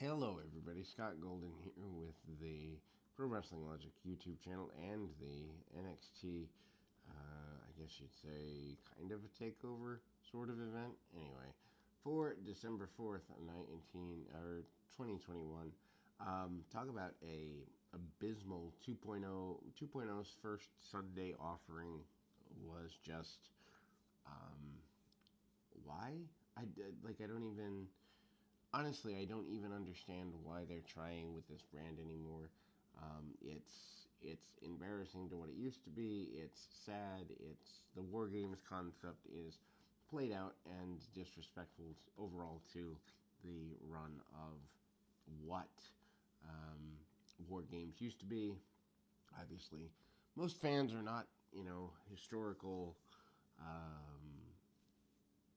Hello, everybody. Scott Golden here with the Pro Wrestling Logic YouTube channel and the NXT, I guess you'd say, kind of a takeover sort of event. Anyway, for December 4th, 2021, talk about a abysmal 2.0. 2.0's first Sunday offering was just, why? I don't even. Honestly, I don't even understand why they're trying with this brand anymore. It's embarrassing to what it used to be. It's sad. It's the War Games concept is played out and disrespectful overall to the run of what War Games used to be. Obviously, most fans are not, historical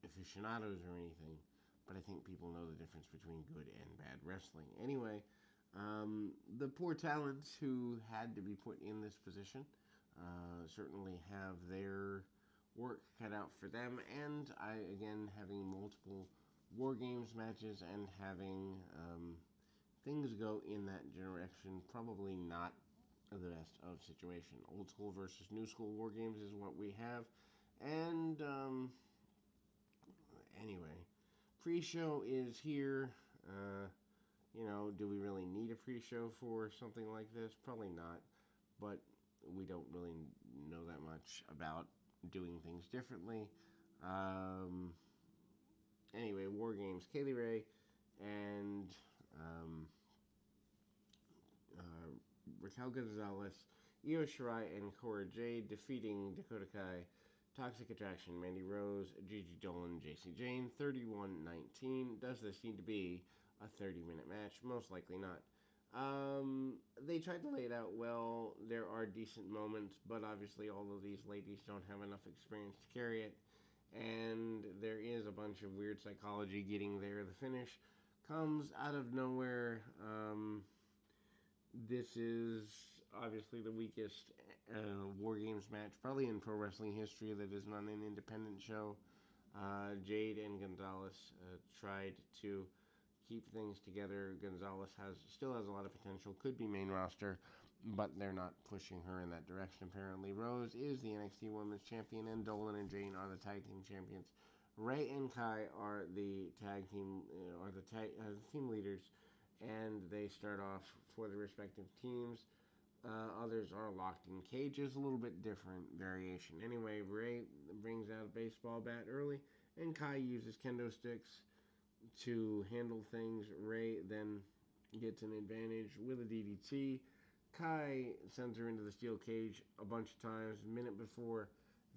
aficionados or anything, but I think people know the difference between good and bad wrestling. Anyway, the poor talents who had to be put in this position certainly have their work cut out for them, and again, having multiple War Games matches and having things go in that direction, probably not the best of situation. Old school versus new school War Games is what we have, and anyway, pre-show is here. Do we really need a pre-show for something like this? Probably not, but we don't really know that much about doing things differently. Anyway, War Games, Kaylee Ray and Raquel Gonzalez, Io Shirai, and Cora Jade defeating Dakota Kai, Toxic Attraction, Mandy Rose, Gigi Dolan, JC Jane, 31-19. Does this need to be a 30-minute match? Most likely not. They tried to lay it out well. There are decent moments, but obviously all of these ladies don't have enough experience to carry it. And there is a bunch of weird psychology getting there. The finish comes out of nowhere. This is obviously the weakest War Games match, probably in pro wrestling history, that is not an independent show. Jade and Gonzalez tried to keep things together. Gonzalez still has a lot of potential, could be main roster, but they're not pushing her in that direction apparently. Rose is the NXT Women's Champion, and Dolan and Jane are the tag team champions. Ray and Kai are the tag team, team leaders, and they start off for the respective teams. Others are locked in cages, a little bit different variation. Anyway, Ray brings out a baseball bat early, and Kai uses kendo sticks to handle things. Ray then gets an advantage with a DDT. Kai sends her into the steel cage a bunch of times. A minute before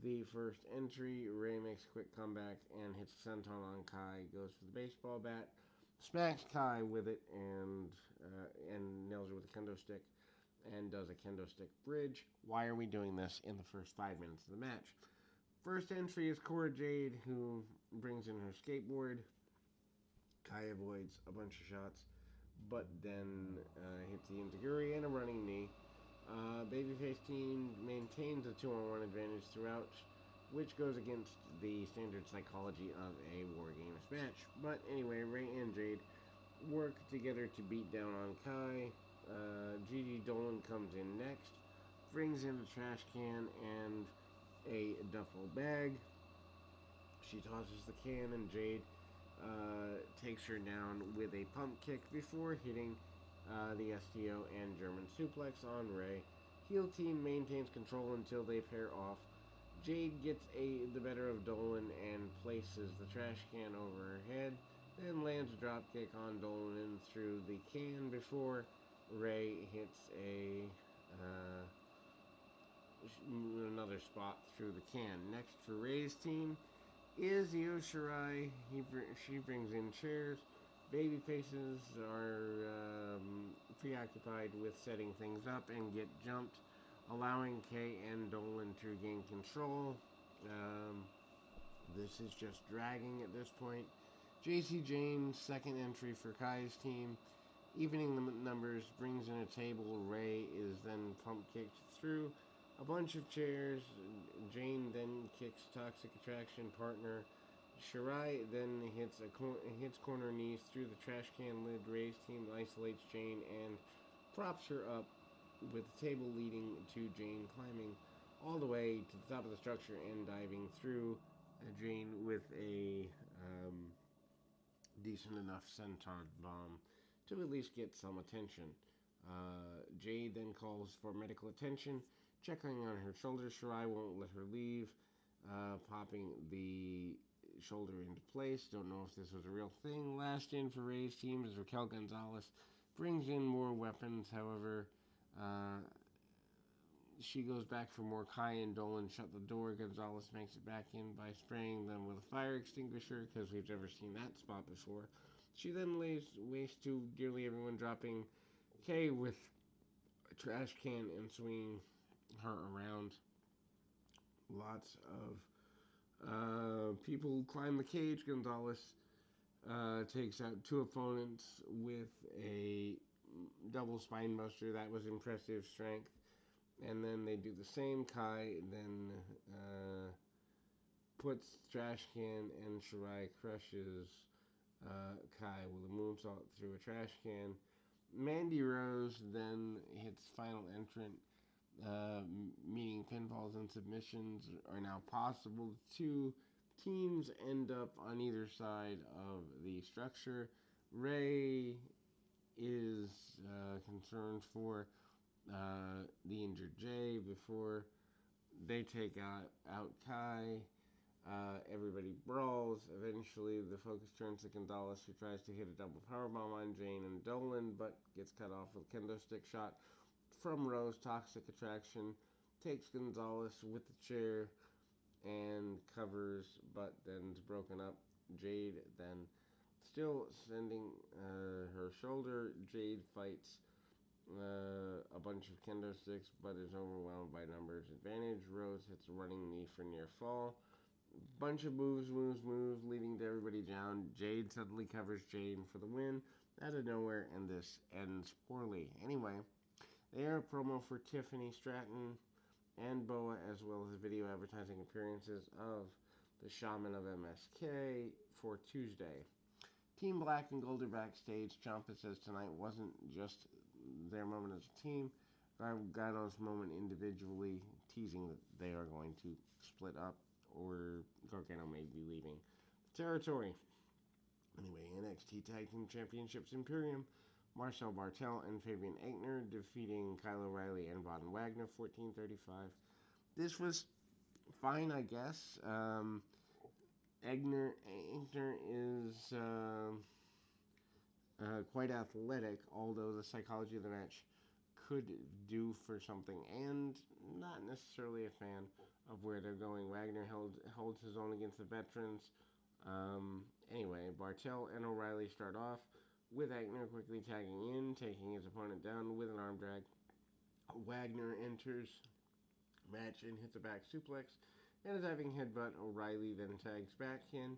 the first entry, Ray makes a quick comeback and hits a senton on Kai, goes for the baseball bat, smacks Kai with it, and nails her with a kendo stick, and does a kendo stick bridge. Why are we doing this in the first 5 minutes of the match? First entry is Cora Jade, who brings in her skateboard. Kai avoids a bunch of shots, but then hits the Enziguri and a running knee. Babyface team maintains a 2-on-1 advantage throughout, which goes against the standard psychology of a War Games match. But anyway, Ray and Jade work together to beat down on Kai. Gigi Dolan comes in next, brings in a trash can and a duffel bag. She tosses the can, and Jade takes her down with a pump kick before hitting the STO and German suplex on Ray. Heel team maintains control until they pair off. Jade gets the better of Dolan and places the trash can over her head, then lands a dropkick on Dolan through the can before Ray hits another spot through the can. Next for Ray's team is Io Shirai. She brings in chairs. Baby faces are preoccupied with setting things up and get jumped, allowing Kay and Dolan to gain control. This is just dragging at this point. JC Jane's second entry for Kai's team, evening the numbers, brings in a table. Ray is then pump kicked through a bunch of chairs. Jane then kicks Toxic Attraction partner Shirai then hits corner knees through the trash can lid. Ray's team isolates Jane and props her up with the table leading to Jane climbing all the way to the top of the structure and diving through Jane with a decent enough centaur bomb to at least get some attention. Jade then calls for medical attention, checking on her shoulder. Shirai won't let her leave, popping the shoulder into place. Don't know if this was a real thing. Last in for Ray's team is Raquel Gonzalez. Brings in more weapons, however. She goes back for more. Kai and Dolan shut the door. Gonzalez makes it back in by spraying them with a fire extinguisher, because we've never seen that spot before. She then lays waste to nearly everyone, dropping Kay with a trash can and swinging her around. Lots of people climb the cage. Gonzalez takes out two opponents with a double spine buster. That was impressive strength. And then they do the same. Kai then puts trash can, and Shirai crushes Kai with a moonsault through a trash can. Mandy Rose then hits final entrant, meaning pinfalls and submissions are now possible. Two teams end up on either side of the structure. Ray is concerned for the injured Jay before they take out Kai. Everybody brawls. Eventually, the focus turns to Gonzalez, who tries to hit a double powerbomb on Jane and Dolan, but gets cut off with a kendo stick shot from Rose. Toxic Attraction takes Gonzalez with the chair and covers, but then is broken up. Jade then still sending her shoulder. Jade fights a bunch of kendo sticks, but is overwhelmed by numbers advantage. Rose hits a running knee for near fall. Bunch of moves, leading to everybody down. Jade suddenly covers Jane for the win out of nowhere, and this ends poorly. Anyway, they air a promo for Tiffany Stratton and Boa, as well as video advertising appearances of the Shaman of MSK for Tuesday. Team Black and Gold are backstage. Ciampa says tonight wasn't just their moment as a team, Gargano's moment individually, teasing that they are going to split up, or Gargano may be leaving the territory. Anyway, NXT Titan Championships Imperium, Marcel Bartel and Fabian Aichner defeating Kyle O'Reilly and Von Wagner, 14:35. This was fine, I guess. Aichner is quite athletic, although the psychology of the match could do for something, and not necessarily a fan of where they're going. Wagner holds his own against the veterans. Anyway, Bartel and O'Reilly start off with Aichner quickly tagging in, taking his opponent down with an arm drag. Wagner enters match and hits a back suplex and a diving headbutt. O'Reilly then tags back in,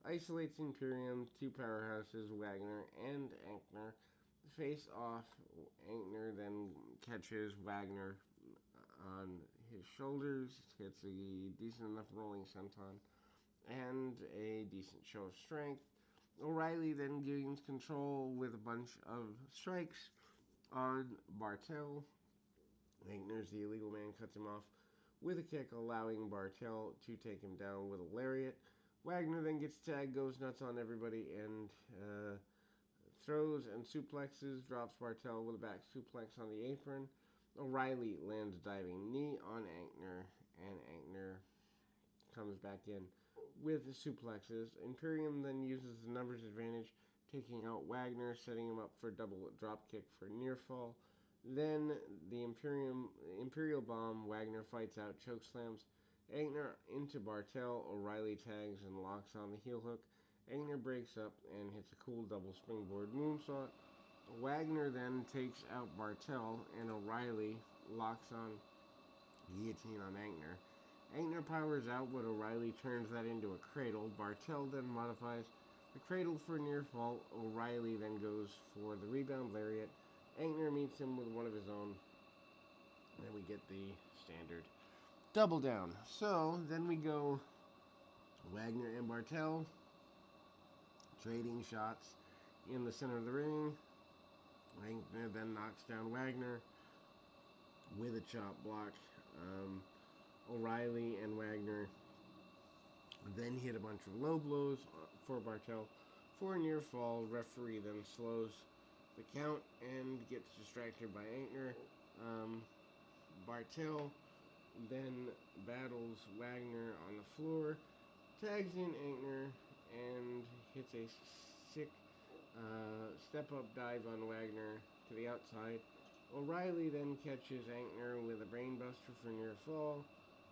isolates Imperium, two powerhouses, Wagner and Aichner. Face off. Aichner then catches Wagner on his shoulders, hits a decent enough rolling senton, and a decent show of strength. O'Reilly then gains control with a bunch of strikes on Bartel. Aichner's the illegal man, cuts him off with a kick, allowing Bartel to take him down with a lariat. Wagner then gets tagged, goes nuts on everybody, and throws and suplexes, drops Bartel with a back suplex on the apron. O'Reilly lands a diving knee on Aichner, and Aichner comes back in with the suplexes. Imperium then uses the numbers advantage, taking out Wagner, setting him up for a double drop kick for near fall. Then the Imperial Bomb, Wagner fights out, chokeslams Aichner into Bartel. O'Reilly tags and locks on the heel hook. Aichner breaks up and hits a cool double springboard moonsault. Wagner then takes out Bartel, and O'Reilly locks on guillotine on Aichner. Aichner powers out, but O'Reilly turns that into a cradle. Bartel then modifies the cradle for near fall. O'Reilly then goes for the rebound lariat. Aichner meets him with one of his own. And then we get the standard double down. So then we go Wagner and Bartel trading shots in the center of the ring. Wagner then knocks down Wagner with a chop block. O'Reilly and Wagner then hit a bunch of low blows for Bartel for a near fall. Referee then slows the count and gets distracted by Ankner. Bartel then battles Wagner on the floor, tags in Ankner, and hits a sick step-up dive on Wagner to the outside. O'Reilly then catches Ankner with a brainbuster for near fall,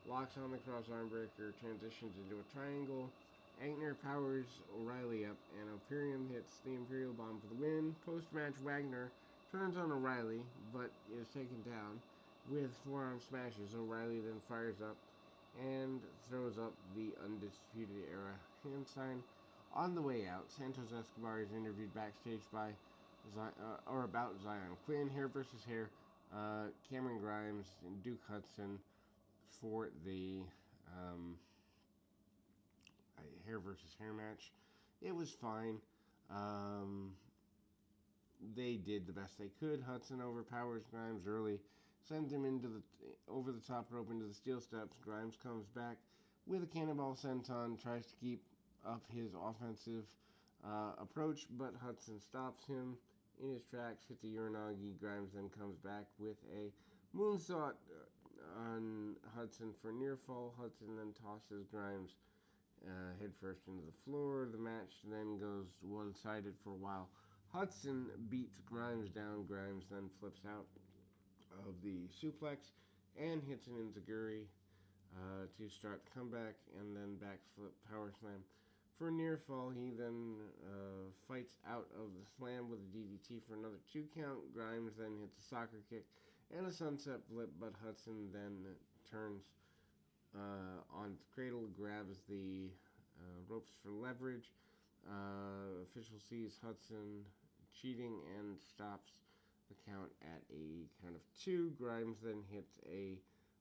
locks on the cross arm breaker, transitions into a triangle. Ankner powers O'Reilly up, and Imperium hits the Imperial Bomb for the win. Post-match, Wagner turns on O'Reilly, but is taken down with forearm smashes. O'Reilly then fires up and throws up the Undisputed Era hand sign. On the way out, Santos Escobar is interviewed backstage by about Zion Quinn, hair versus hair, Cameron Grimes and Duke Hudson for the hair versus hair match. It was fine. They did the best they could. Hudson overpowers Grimes early, sends him into the over the top rope into the steel steps. Grimes comes back with a cannonball senton, tries to keep up his offensive approach, but Hudson stops him in his tracks, hits a Uranagi. Grimes then comes back with a moonsault on Hudson for near fall. Hudson then tosses Grimes headfirst into the floor. The match then goes one-sided for a while. Hudson beats Grimes down. Grimes then flips out of the suplex and hits an enziguri to start the comeback, and then backflip power slam for near fall. He then fights out of the slam with a DDT for another 2 count. Grimes then hits a soccer kick and a sunset flip, but Hudson then turns on the cradle, grabs the ropes for leverage. Official sees Hudson cheating and stops the count at a count of 2. Grimes then hits a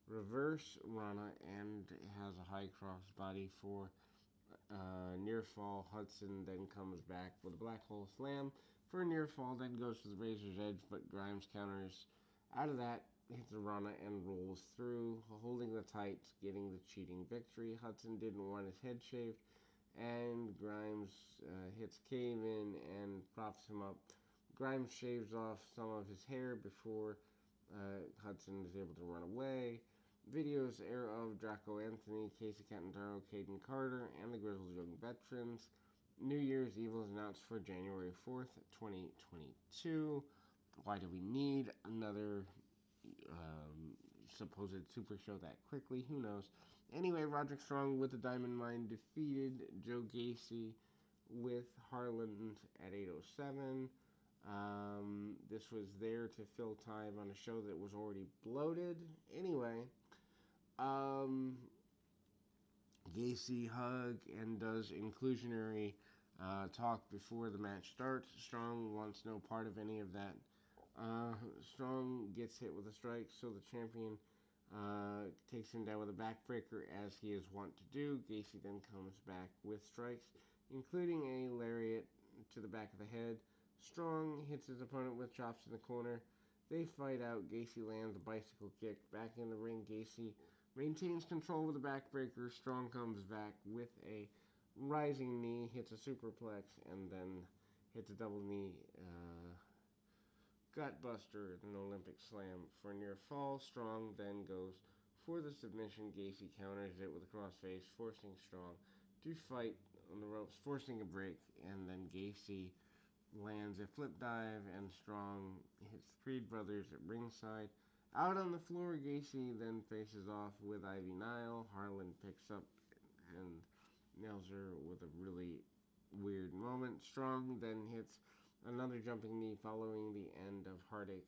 reverse Rana and has a high cross body for near fall. Hudson then comes back with a black hole slam for a near fall, then goes to the razor's edge, but Grimes counters out of that, hits a Rana and rolls through, holding the tights, getting the cheating victory. Hudson didn't want his head shaved, and Grimes hits cave in and props him up. Grimes shaves off some of his hair before Hudson is able to run away. Videos air of Draco Anthony, Casey Catantaro, Caden Carter, and the Grizzled Young Veterans. New Year's Evil is announced for January 4th, 2022. Why do we need another supposed super show that quickly? Who knows? Anyway, Roderick Strong with the Diamond Mine defeated Joe Gacy with Harland at 8:07. This was there to fill time on a show that was already bloated. Anyway, Gacy hug and does inclusionary talk before the match starts. Strong wants no part of any of that. Strong gets hit with a strike, so the champion takes him down with a backbreaker, as he is wont to do. Gacy then comes back with strikes, including a lariat to the back of the head. Strong hits his opponent with chops in the corner. They fight out. Gacy lands a bicycle kick. Back in the ring, Gacy maintains control with a backbreaker. Strong comes back with a rising knee, hits a superplex, and then hits a double knee gutbuster, an Olympic slam for a near fall. Strong then goes for the submission. Gacy counters it with a crossface, forcing Strong to fight on the ropes, forcing a break, and then Gacy lands a flip dive, and Strong hits the Creed brothers at ringside. Out on the floor, Gacy then faces off with Ivy Nile. Harlan picks up and nails her with a really weird moment. Strong then hits another jumping knee following the end of Heartache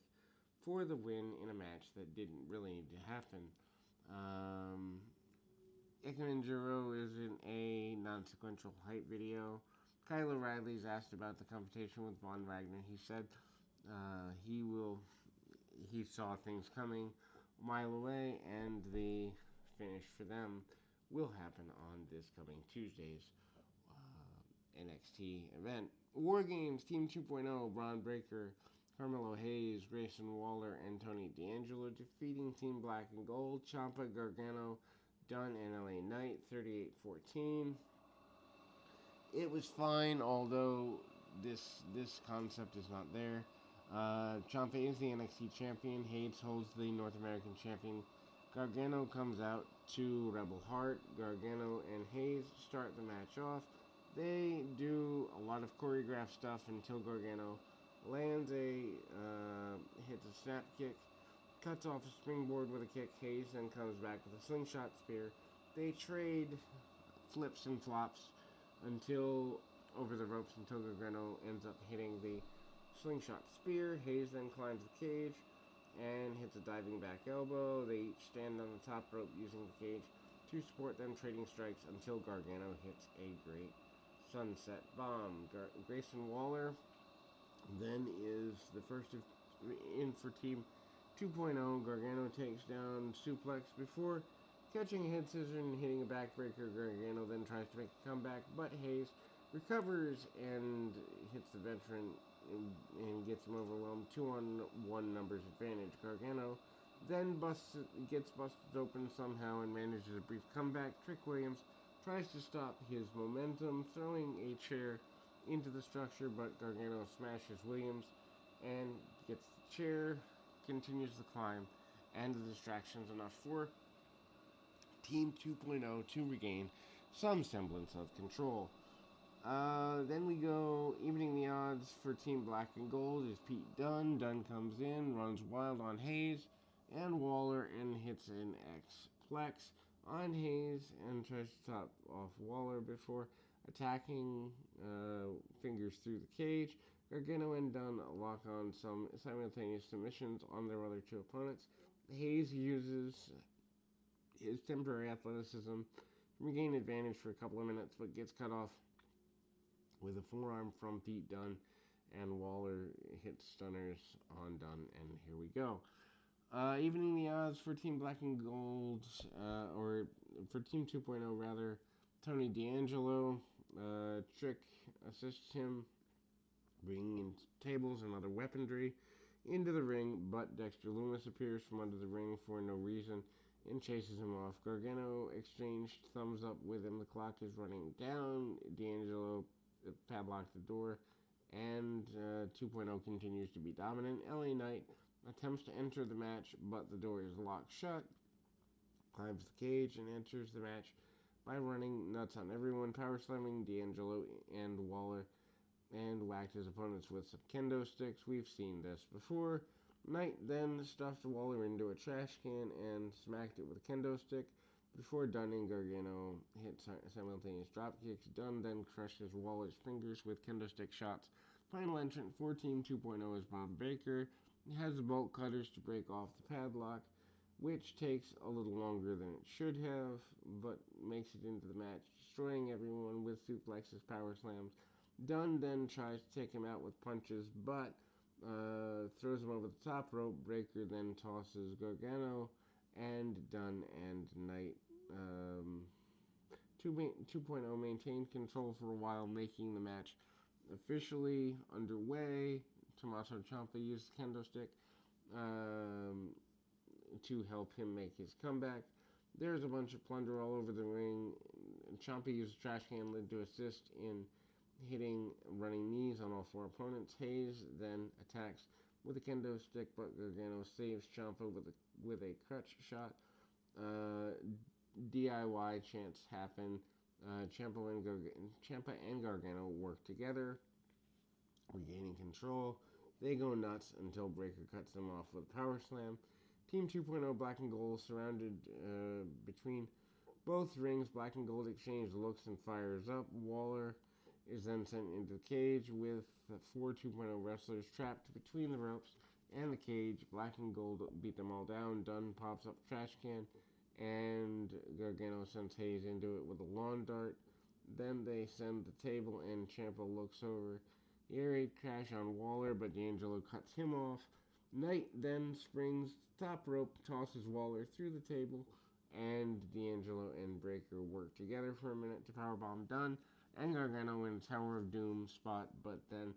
for the win in a match that didn't really need to happen. Ikemen Jiro is in a non-sequential hype video. Kyle O'Reilly's asked about the confrontation with Von Wagner. He said he saw things coming a mile away, and the finish for them will happen on this coming Tuesday's NXT event. War Games Team 2.0, Braun Breaker, Carmelo Hayes, Grayson Waller, and Tony D'Angelo defeating Team Black and Gold, Ciampa, Gargano, Dunn, and LA Knight 38-14. It was fine, although this concept is not there. Ciampa is the NXT champion. Hayes holds the North American champion. Gargano comes out to Rebel Heart. Gargano and Hayes start the match off. They do a lot of choreographed stuff until Gargano lands hits a snap kick, cuts off a springboard with a kick. Hayes then comes back with a slingshot spear. They trade flips and flops until over the ropes until Gargano ends up hitting the slingshot spear. Hayes then climbs the cage and hits a diving back elbow. They each stand on the top rope using the cage to support them, trading strikes until Gargano hits a great sunset bomb. Grayson Waller then is the first in for Team 2.0. Gargano takes down suplex before catching a head scissor and hitting a backbreaker. Gargano then tries to make a comeback, but Hayes recovers and hits the veteran and gets him overwhelmed. 2-on-1 numbers advantage. Gargano then gets busted open somehow and manages a brief comeback. Trick Williams tries to stop his momentum, throwing a chair into the structure, but Gargano smashes Williams and gets the chair, continues the climb, and the distractions enough for Team 2.0 to regain some semblance of control. Then we go evening the odds for Team Black and Gold is Pete Dunne. Dunne comes in, runs wild on Hayes and Waller, and hits an X-Plex on Hayes and tries to top off Waller before attacking fingers through the cage. Gargano and Dunne lock on some simultaneous submissions on their other two opponents. Hayes uses his temporary athleticism to regain advantage for a couple of minutes, but gets cut off with a forearm from Pete Dunne, and Waller hits stunners on Dunne, and here we go. Evening the odds for Team Black and Gold, or for Team 2.0 rather, Tony D'Angelo, Trick assists him, bringing in tables and other weaponry into the ring, but Dexter Lumis appears from under the ring for no reason and chases him off. Gargano exchanged thumbs up with him. The clock is running down. D'Angelo padlocked the door, and 2.0 continues to be dominant. LA Knight attempts to enter the match, but the door is locked shut. Climbs the cage and enters the match by running nuts on everyone, power slamming D'Angelo and Waller, and whacked his opponents with some kendo sticks. We've seen this before. Knight then stuffed Waller into a trash can and smacked it with a kendo stick before Dunne and Gargano hit simultaneous drop kicks. Dunne then crushes Waller's fingers with kendo stick shots. Final entrant for Team 2.0 is Braun Breaker. He has the bolt cutters to break off the padlock, which takes a little longer than it should have, but makes it into the match, destroying everyone with suplexes, power slams. Dunne then tries to take him out with punches, but throws him over the top rope. Breaker then tosses Gargano and Dunne and Knight. 2.0 maintained control for a while, making the match officially underway. Tommaso Ciampa used the kendo stick to help him make his comeback. There's a bunch of plunder all over the ring. Ciampa used a trash can lid to assist in hitting running knees on all four opponents. Hayes then attacks with a kendo stick, but Gargano saves Ciampa with a crutch shot. DIY chants happen. Ciampa and Gargano work together, regaining control. They go nuts until Breaker cuts them off with a power slam. Team 2.0 Black and Gold surrounded between both rings. Black and Gold exchange looks and fires up. Waller is then sent into the cage with 4 2.0 wrestlers trapped between the ropes and the cage. Black and Gold beat them all down. Dunne pops up a trash can, and Gargano sends Hayes into it with a lawn dart. Then they send the table, and Ciampa looks over the air raid crash on Waller, but D'Angelo cuts him off. Knight then springs the top rope, tosses Waller through the table, and D'Angelo and Breaker work together for a minute to powerbomb Dunn and Gargano in a Tower of Doom spot, but then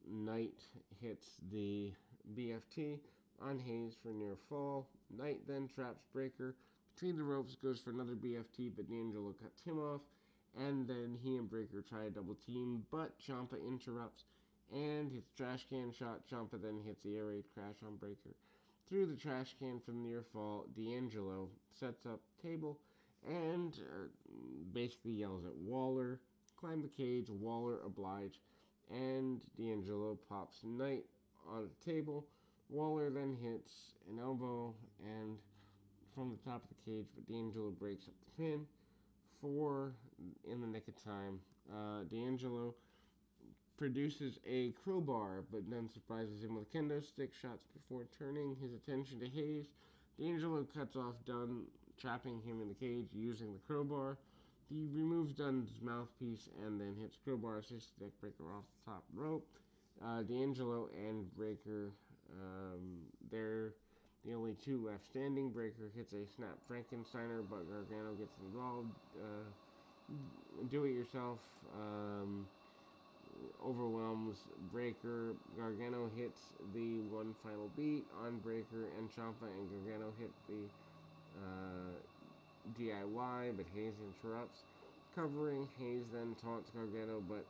Knight hits the BFT on Hayes for near fall. Knight then traps Breaker between the ropes, goes for another BFT, but D'Angelo cuts him off, and then he and Breaker try a double team, but Ciampa interrupts and hits trash can shot. Ciampa then hits the air raid crash on Breaker. Through the trash can from near fall, D'Angelo sets up table and basically yells at Waller, climb the cage, Waller oblige, and D'Angelo pops Knight on the table. Waller then hits an elbow and from the top of the cage, but D'Angelo breaks up the pin for in the nick of time. D'Angelo produces a crowbar, but then surprises him with kendo stick shots before turning his attention to Hayes. D'Angelo cuts off Dunn, trapping him in the cage using the crowbar. He removes Dunn's mouthpiece and then hits crowbar assist neck breaker off the top rope. D'Angelo and Breaker, they're the only two left standing. Breaker hits a snap Frankensteiner, but Gargano gets involved. Do it yourself. Overwhelms Breaker. Gargano hits the one final beat on Breaker, and Ciampa and Gargano hit the DIY, but Hayes interrupts. Covering, Hayes then taunts Gargano, but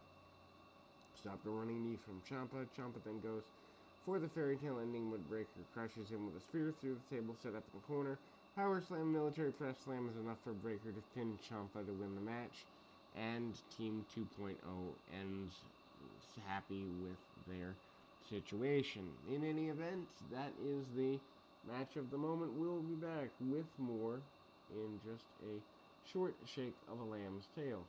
stopped a running knee from Ciampa. Ciampa then goes for the fairy tale ending, but Breaker crushes him with a spear through the table set up in the corner. Power slam, military press slam is enough for Breaker to pin Ciampa to win the match, and Team 2.0 ends happy with their situation. In any event, that is the match of the moment. We'll be back with more in just a short shake of a lamb's tail.